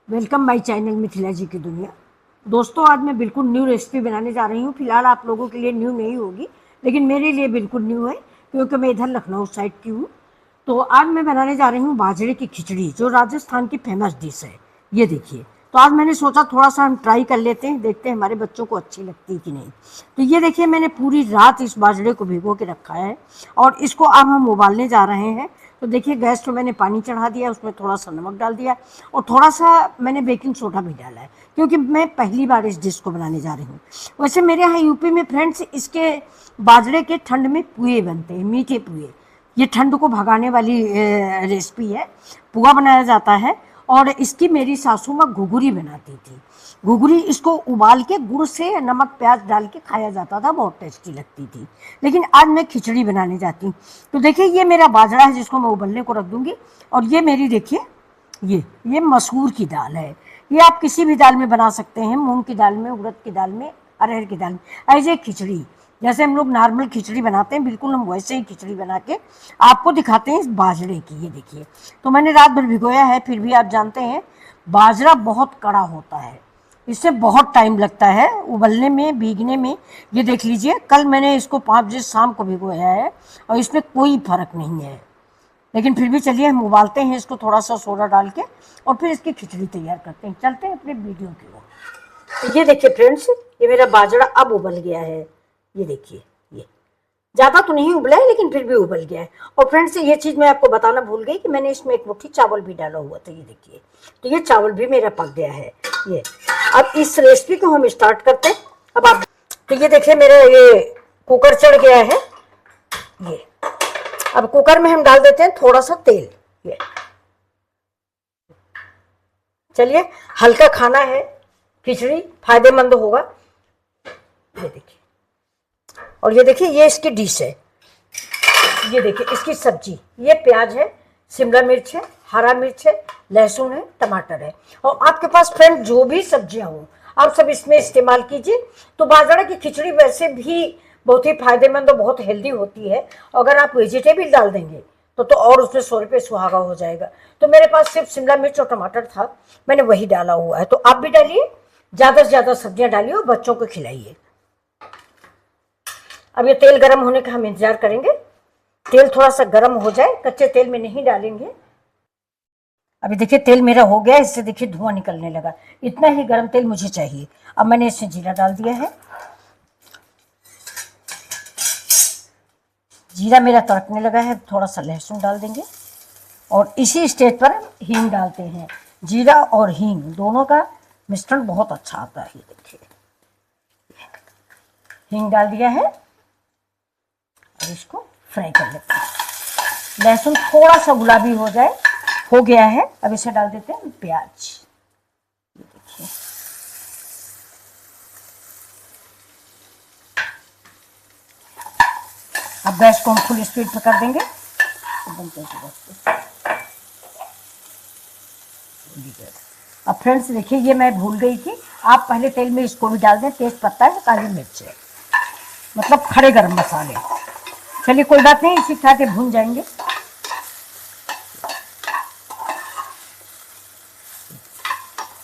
Welcome my channel Mithila जी की दुनिया। दोस्तों, आज मैं बिल्कुल न्यू रेसिपी बनाने जा रही हूँ। फिलहाल आप लोगों के लिए न्यू नहीं होगी, लेकिन मेरे लिए बिल्कुल न्यू है क्योंकि मैं इधर लखनऊ साइड की हूँ। तो आज मैं बनाने जा रही हूँ बाजरे की खिचड़ी, जो राजस्थान की फेमस डिश है। ये देखिए। तो आज मैंने सोचा थोड़ा सा हम ट्राई कर लेते हैं, देखते हैं हमारे बच्चों को अच्छी लगती है कि नहीं। तो ये देखिए, मैंने पूरी रात इस बाजरे को भिगो के रखा है और इसको अब हम उबालने जा रहे हैं। तो देखिए, गैस पे मैंने पानी चढ़ा दिया, उसमें थोड़ा सा नमक डाल दिया और थोड़ा सा मैंने बेकिंग सोडा भी डाला है, क्योंकि मैं पहली बार इस डिश को बनाने जा रही हूँ। वैसे मेरे यहाँ यूपी में फ्रेंड्स, इसके बाजरे के ठंड में पुए बनते हैं, मीठे पुए। ये ठंड को भगाने वाली रेसिपी है। पुआ बनाया जाता है और इसकी मेरी सासू माँ घुघरी बनाती थी। घुघरी इसको उबाल के गुड़ से नमक प्याज डाल के खाया जाता था, बहुत टेस्टी लगती थी। लेकिन आज मैं खिचड़ी बनाने जाती हूँ। तो देखिए, ये मेरा बाजरा है जिसको मैं उबलने को रख दूंगी। और ये मेरी देखिए, ये मसूर की दाल है। ये आप किसी भी दाल में बना सकते हैं, मूंग की दाल में, उड़द की दाल में, अरहर की दाल में। ऐसे खिचड़ी जैसे हम लोग नॉर्मल खिचड़ी बनाते हैं, बिल्कुल हम वैसे ही खिचड़ी बना के आपको दिखाते हैं इस बाजरे की। ये देखिए, तो मैंने रात भर भिगोया है। फिर भी आप जानते हैं बाजरा बहुत कड़ा होता है, इससे बहुत टाइम लगता है उबलने में, भीगने में। ये देख लीजिए, कल मैंने इसको 5 बजे शाम को भिगोया है और इसमें कोई फर्क नहीं है। लेकिन फिर भी चलिए, हम उबालते हैं इसको थोड़ा सा सोडा डाल के और फिर इसकी खिचड़ी तैयार करते हैं। चलते हैं अपने वीडियो की ओर। तो ये देखिए फ्रेंड्स, ये मेरा बाजरा अब उबल गया है। ये देखिए, ये ज़्यादा तो नहीं उबला है लेकिन फिर भी उबल गया है। और फ्रेंड्स, ये चीज़ मैं आपको बताना भूल गई कि मैंने इसमें एक मुट्ठी चावल भी डाला हुआ था। ये देखिए, तो ये चावल भी मेरा पक गया है। ये अब इस रेसिपी को हम स्टार्ट करते हैं। अब आप, तो ये देखिए, मेरा ये कुकर चढ़ गया है। ये अब कुकर में हम डाल देते हैं थोड़ा सा तेल। ये चलिए, हल्का खाना है, खिचड़ी फायदेमंद होगा। ये देखिए, और ये देखिए, ये इसकी डिश है। ये देखिए, इसकी सब्जी, ये प्याज है, शिमला मिर्च है, हरा मिर्च है, लहसुन है, टमाटर है। और आपके पास फ्रेंड जो भी सब्जियां हो, आप सब इसमें इस्तेमाल कीजिए। तो बाजरा की खिचड़ी वैसे भी बहुत ही फायदेमंद और बहुत हेल्दी होती है। अगर आप वेजिटेबल डाल देंगे तो और उसमें 100 रुपये सुहागा हो जाएगा। तो मेरे पास सिर्फ शिमला मिर्च और टमाटर था, मैंने वही डाला हुआ है। तो आप भी डालिए, ज़्यादा से ज़्यादा सब्जियां डालिए और बच्चों को खिलाइए। अब ये तेल गर्म होने का हम इंतजार करेंगे। तेल थोड़ा सा गर्म हो जाए, कच्चे तेल में नहीं डालेंगे। अभी देखिए, तेल मेरा हो गया, इससे देखिए धुआं निकलने लगा। इतना ही गर्म तेल मुझे चाहिए। अब मैंने इसमें जीरा डाल दिया है। जीरा मेरा तड़कने लगा है, थोड़ा सा लहसुन डाल देंगे और इसी स्टेज पर हींग डालते हैं। जीरा और हींग दोनों का मिश्रण बहुत अच्छा आता है। ये देखिए, हींग डाल दिया है और इसको फ्राई कर लेते हैं। लहसुन थोड़ा सा गुलाबी हो जाए, हो गया है। अब इसे डाल देते हैं प्याज। ये देखिए, अब गैस को हम फुल स्पीड पर कर देंगे एकदम तेज। अब फ्रेंड्स देखिए, ये मैं भूल गई थी, आप पहले तेल में इसको भी डाल दें। तेज पत्ता है, काली मिर्च है, मतलब खड़े गरम मसाले। चलिए, कोई बात नहीं, इसी तरह के भून जाएंगे।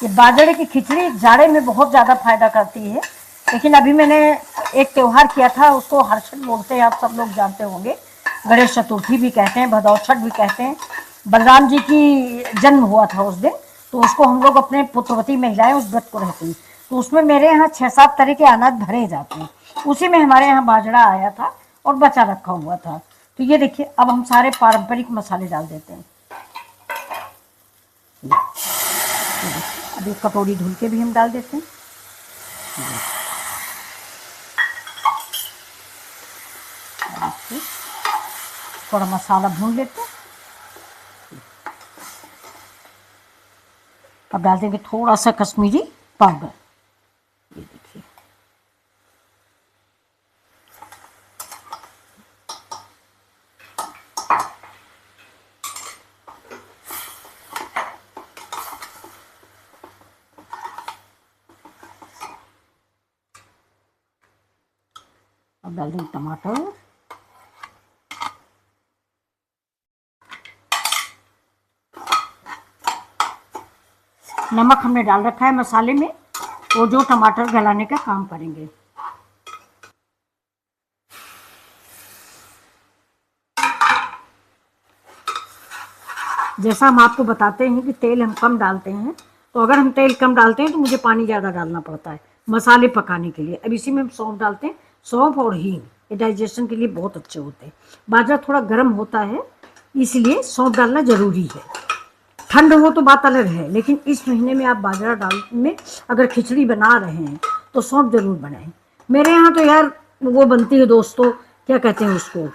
ये बाजरे की खिचड़ी जाड़े में बहुत ज़्यादा फायदा करती है। लेकिन अभी मैंने एक त्यौहार किया था, उसको हर्षद बोलते हैं, आप सब लोग जानते होंगे। गणेश चतुर्थी भी कहते हैं, भदौ छठ भी कहते हैं। बलराम जी की जन्म हुआ था उस दिन, तो उसको हम लोग अपने पुत्रवती महिलाएं उस व्रत को रहती हैं। तो उसमें मेरे यहाँ 6-7 तरह के अनाज भरे जाते हैं। उसी में हमारे यहाँ बाजरा आया था और बचा रखा हुआ था। तो ये देखिए, अब हम सारे पारंपरिक मसाले डाल देते हैं। अब एक कटोरी धुल के भी हम डाल देते हैं। थोड़ा मसाला भून लेते हैं। अब डाल देंगे थोड़ा सा कश्मीरी पाउडर। ये देखिए, अब डाल देंगे टमाटर। नमक हमने डाल रखा है मसाले में, और जो टमाटर गलाने का काम करेंगे। जैसा हम आपको बताते हैं कि तेल हम कम डालते हैं, तो अगर हम तेल कम डालते हैं तो मुझे पानी ज़्यादा डालना पड़ता है मसाले पकाने के लिए। अब इसी में हम सौंफ डालते हैं, सौंफ और हींग, ये डाइजेशन के लिए बहुत अच्छे होते हैं। बाजरा थोड़ा गर्म होता है, इसलिए सौंफ डालना ज़रूरी है। ठंड हो तो बात अलग है, लेकिन इस महीने में आप बाजरा डाल में अगर खिचड़ी बना रहे हैं तो सौंफ ज़रूर बनाएं। मेरे यहाँ तो यार वो बनती है दोस्तों, क्या कहते हैं उसको,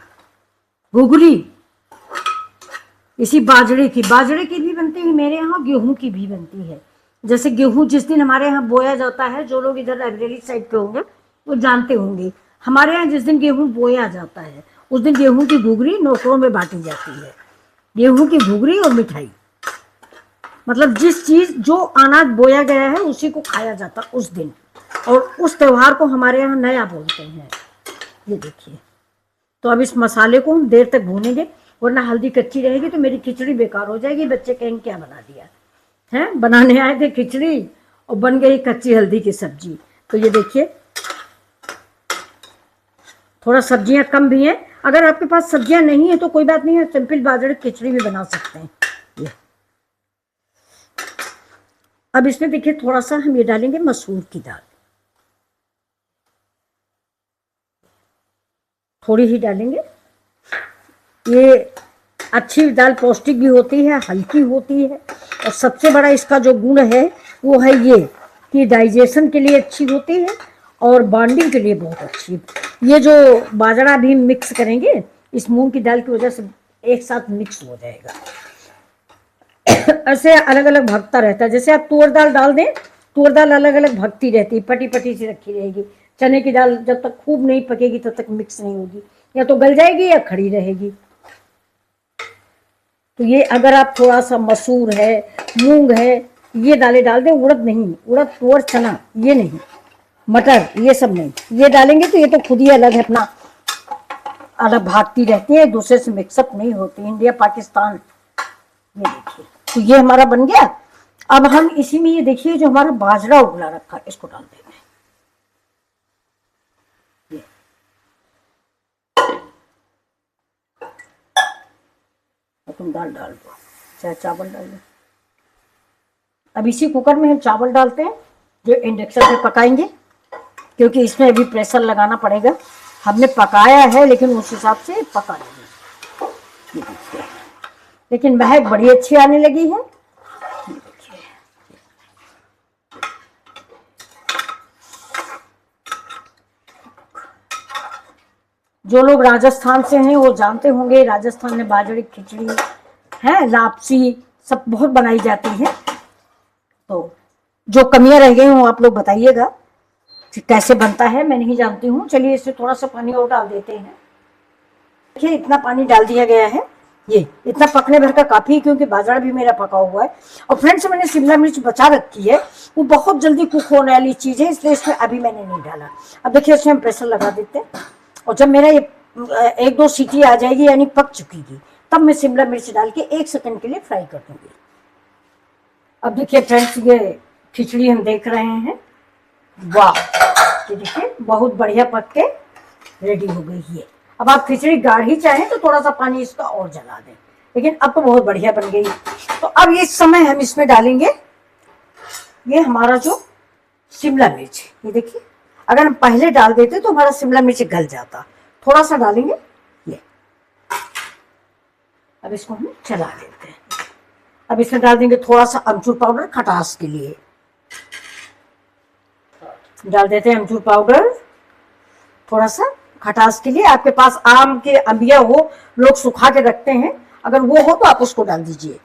घुघरी, इसी बाजरे की भी बनती है मेरे यहाँ, गेहूं की भी बनती है। जैसे गेहूं जिस दिन हमारे यहाँ बोया जाता है, जो लोग इधर लाइब्रेरी साइड के होंगे वो जानते होंगे, हमारे यहाँ जिस दिन गेहूं बोया जाता है उस दिन गेहूं की घुघरी नौकरों में बांटी जाती है। गेहूं की घुघरी और मिठाई, मतलब जिस चीज जो अनाज बोया गया है उसी को खाया जाता उस दिन, और उस त्योहार को हमारे यहाँ नया बोलते हैं। ये देखिए, तो अब इस मसाले को हम देर तक भूनेंगे, वरना हल्दी कच्ची रहेगी तो मेरी खिचड़ी बेकार हो जाएगी। बच्चे कहेंगे क्या बना दिया है, बनाने आए थे खिचड़ी और बन गई कच्ची हल्दी की सब्जी। तो ये देखिए, थोड़ा सब्जियां कम भी हैं। अगर आपके पास सब्जियां नहीं है तो कोई बात नहीं है, सिंपल बाजरे की खिचड़ी भी बना सकते हैं। ये अब इसमें देखिए थोड़ा सा हम ये डालेंगे मसूर की दाल, थोड़ी ही डालेंगे। ये अच्छी दाल पौष्टिक भी होती है, हल्की होती है, और सबसे बड़ा इसका जो गुण है वो है ये कि डाइजेशन के लिए अच्छी होती है और बॉन्डिंग के लिए बहुत अच्छी। ये जो बाजरा भी मिक्स करेंगे इस मूंग की दाल की वजह से एक साथ मिक्स हो जाएगा। ऐसे अलग अलग भगता रहता है। जैसे आप तुअर दाल डाल दें, तुअर दाल अलग अलग भगती रहती है, पटी पटी सी रखी रहेगी। चने की दाल जब तक खूब नहीं पकेगी तब तक मिक्स नहीं होगी, या तो गल जाएगी या खड़ी रहेगी। तो ये अगर आप थोड़ा सा मसूर है, मूंग है, ये दालें डाल दें, उड़द नहीं, उड़द तुअर चना ये नहीं, मटर ये सब नहीं, ये डालेंगे तो ये तो खुद ही अलग है, अपना अलग भागती रहती है, दूसरे से मिक्सअप नहीं होती। इंडिया पाकिस्तान, ये देखिए, तो ये हमारा बन गया। अब हम इसी में ये देखिए जो हमारा बाजरा उगला रखा है इसको डाल देंगे। तुम दाल डाल दो, चाहे चावल डाल दो। अब इसी कुकर में हम चावल डालते हैं जो इंडक्शन पे पकाएंगे, क्योंकि इसमें अभी प्रेशर लगाना पड़ेगा। हमने पकाया है लेकिन उस हिसाब से पका नहीं, लेकिन महक बड़ी अच्छी आने लगी है। जो लोग राजस्थान से हैं वो जानते होंगे, राजस्थान में बाजरे की खिचड़ी है, लापसी सब बहुत बनाई जाती है। तो जो कमियां रह गई हो आप लोग बताइएगा कि कैसे बनता है, मैं नहीं जानती हूँ। चलिए इसमें थोड़ा सा पानी और डाल देते हैं। देखिए इतना पानी डाल दिया गया है, ये इतना पकने भर का काफी है, क्योंकि बाजरा भी मेरा पका हुआ है। और फ्रेंड्स मैंने शिमला मिर्च बचा रखी है, वो बहुत जल्दी कुक होने वाली चीज है, इसलिए इसमें अभी मैंने नहीं डाला। अब देखिए इसमें हम प्रेशर लगा देते हैं, और जब मेरा ये 1-2 सीटी आ जाएगी यानी पक चुकीगी, तब मैं शिमला मिर्च डाल के 1 सेकंड के लिए फ्राई कर दूंगी। अब देखिए फ्रेंड्स ये खिचड़ी हम देख रहे हैं, वाह, ये देखिए बहुत बढ़िया पक के रेडी हो गई है। अब आप खिचड़ी गाढ़ी चाहें तो थोड़ा सा पानी इसका और जला दें, लेकिन अब तो बहुत बढ़िया बन गई। तो अब इस समय हम इसमें डालेंगे ये हमारा जो शिमला मिर्च, ये देखिए अगर हम पहले डाल देते तो हमारा शिमला मिर्च गल जाता। थोड़ा सा डालेंगे ये, अब इसको हम चला देते हैं। अब इसमें डाल देंगे थोड़ा सा अमचूर पाउडर खटास के लिए, डाल देते हैं अमचूर पाउडर थोड़ा सा खटास के लिए। आपके पास आम के अंबिया हो, लोग सुखा के रखते हैं, अगर वो हो तो आप उसको डाल दीजिए।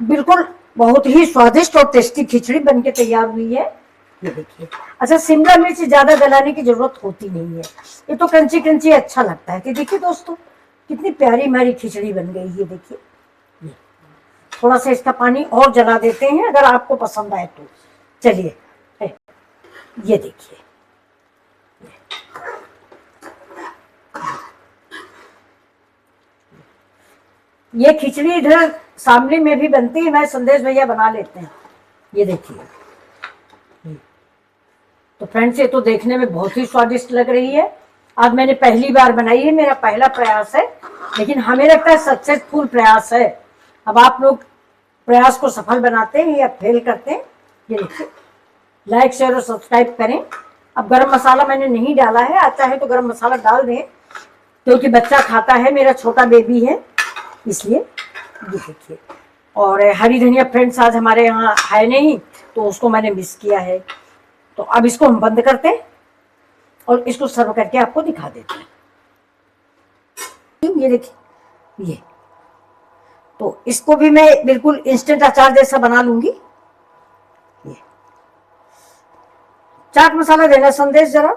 बिल्कुल बहुत ही स्वादिष्ट और टेस्टी खिचड़ी बनके तैयार हुई है, ये देखिए। अच्छा शिमला मिर्च ज्यादा गलाने की जरूरत होती नहीं है, ये तो क्रंची क्रंची अच्छा लगता है। कि देखिए दोस्तों कितनी प्यारी हमारी खिचड़ी बन गई है। देखिए ये थोड़ा सा इसका पानी और जला देते हैं अगर आपको पसंद आए तो। चलिए ये देखिए, ये खिचड़ी इधर शामली में भी बनती है, मैं संदेश भैया बना लेते हैं। ये देखिए। तो फ्रेंड्स ये तो देखने में बहुत ही स्वादिष्ट लग रही है। आज मैंने पहली बार बनाई है, मेरा पहला प्रयास है, लेकिन हमें लगता है सक्सेसफुल प्रयास है। अब आप लोग प्रयास को सफल बनाते हैं या फेल करते हैं, ये देखिए। लाइक शेयर और सब्सक्राइब करें। अब गरम मसाला मैंने नहीं डाला है, आप चाहे तो गरम मसाला डाल दें, क्योंकि बच्चा खाता है, मेरा छोटा बेबी है, इसलिए। ये देखिए। और हरी धनिया फ्रेंड्स आज हमारे यहाँ है नहीं, तो उसको मैंने मिस किया है। तो अब इसको हम बंद करते हैं और इसको सर्व करके आपको दिखा देते हैं। ये देखिए, ये तो इसको भी मैं बिल्कुल इंस्टेंट अचार जैसा बना लूंगी। ये चाट मसाला देना संदेश, जरा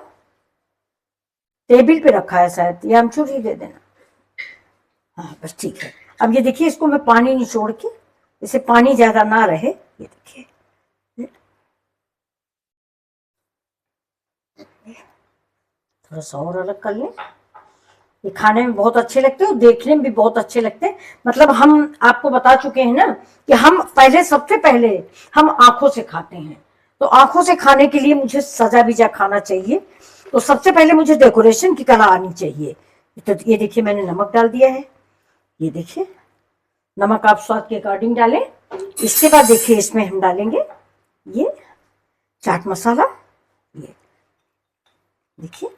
टेबल पे रखा है शायद, ये अमचूर ही दे देना। हाँ बस ठीक है। अब ये देखिए, इसको मैं पानी निचोड़ के, इसे पानी ज्यादा ना रहे, ये देखिए। थोड़ा सा और अलग कर लें। ये खाने में बहुत अच्छे लगते हैं और देखने में भी बहुत अच्छे लगते हैं। मतलब हम आपको बता चुके हैं ना कि हम पहले, सबसे पहले हम आंखों से खाते हैं। तो आंखों से खाने के लिए मुझे सजा बीजा खाना चाहिए। तो सबसे पहले मुझे डेकोरेशन की कला आनी चाहिए। तो ये देखिए, मैंने नमक डाल दिया है। ये देखिए, नमक आप स्वाद के अकॉर्डिंग डालें। इसके बाद देखिए, इसमें हम डालेंगे ये चाट मसाला। ये देखिए,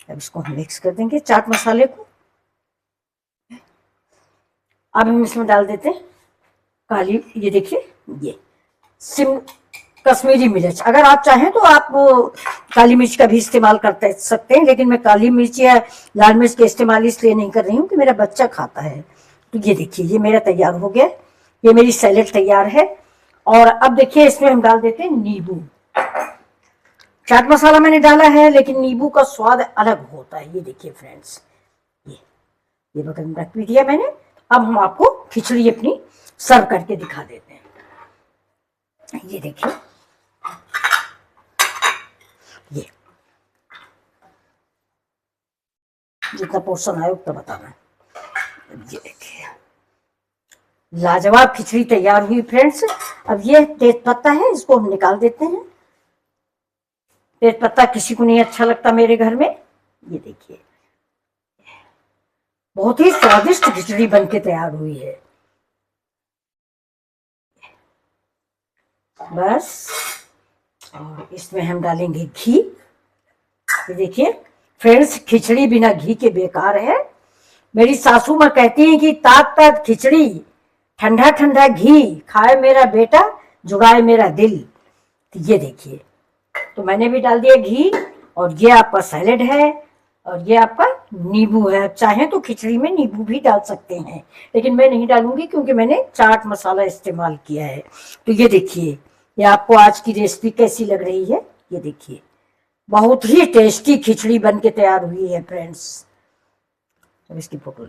अब इसको हम मिक्स कर देंगे चाट मसाले को। अब हम इसमें डाल देते हैं काली, ये देखिए, ये सिम कश्मीरी मिर्च। अगर आप चाहें तो आप काली मिर्च का भी इस्तेमाल कर सकते हैं, लेकिन मैं काली मिर्च या लाल मिर्च का इस्तेमाल इसलिए नहीं कर रही हूँ कि मेरा बच्चा खाता है। तो ये देखिए, ये मेरा तैयार हो गया, ये मेरी सैलेड तैयार है। और अब देखिए, इसमें हम डाल देते हैं नींबू। चाट मसाला मैंने डाला है, लेकिन नींबू का स्वाद अलग होता है। ये देखिए फ्रेंड्स, ये बगल में रख भी दिया मैंने। अब हम आपको खिचड़ी अपनी सर्व करके दिखा देते हैं। ये देखिए, ये जितना पोर्शन आए उतना बताना। ये देखिए, लाजवाब खिचड़ी तैयार हुई फ्रेंड्स। अब ये तेज पत्ता है, इसको हम निकाल देते हैं। तेज पत्ता किसी को नहीं अच्छा लगता मेरे घर में। ये देखिए, बहुत ही स्वादिष्ट खिचड़ी बनके तैयार हुई है। बस, और इसमें हम डालेंगे घी। ये देखिए फ्रेंड्स, खिचड़ी बिना घी के बेकार है। मेरी सासू माँ कहती है कि तात तात खिचड़ी, ठंडा ठंडा घी, खाए मेरा बेटा, जुगाए मेरा दिल। तो ये देखिए, तो मैंने भी डाल दिया घी। और ये आपका सैलेड है, और ये आपका नींबू है। चाहें तो खिचड़ी में नींबू भी डाल सकते हैं, लेकिन मैं नहीं डालूंगी क्योंकि मैंने चाट मसाला इस्तेमाल किया है। तो ये देखिए, ये आपको आज की रेसिपी कैसी लग रही है। ये देखिए, बहुत ही टेस्टी खिचड़ी बनके तैयार हुई है फ्रेंड्स। अब इसकी फोटो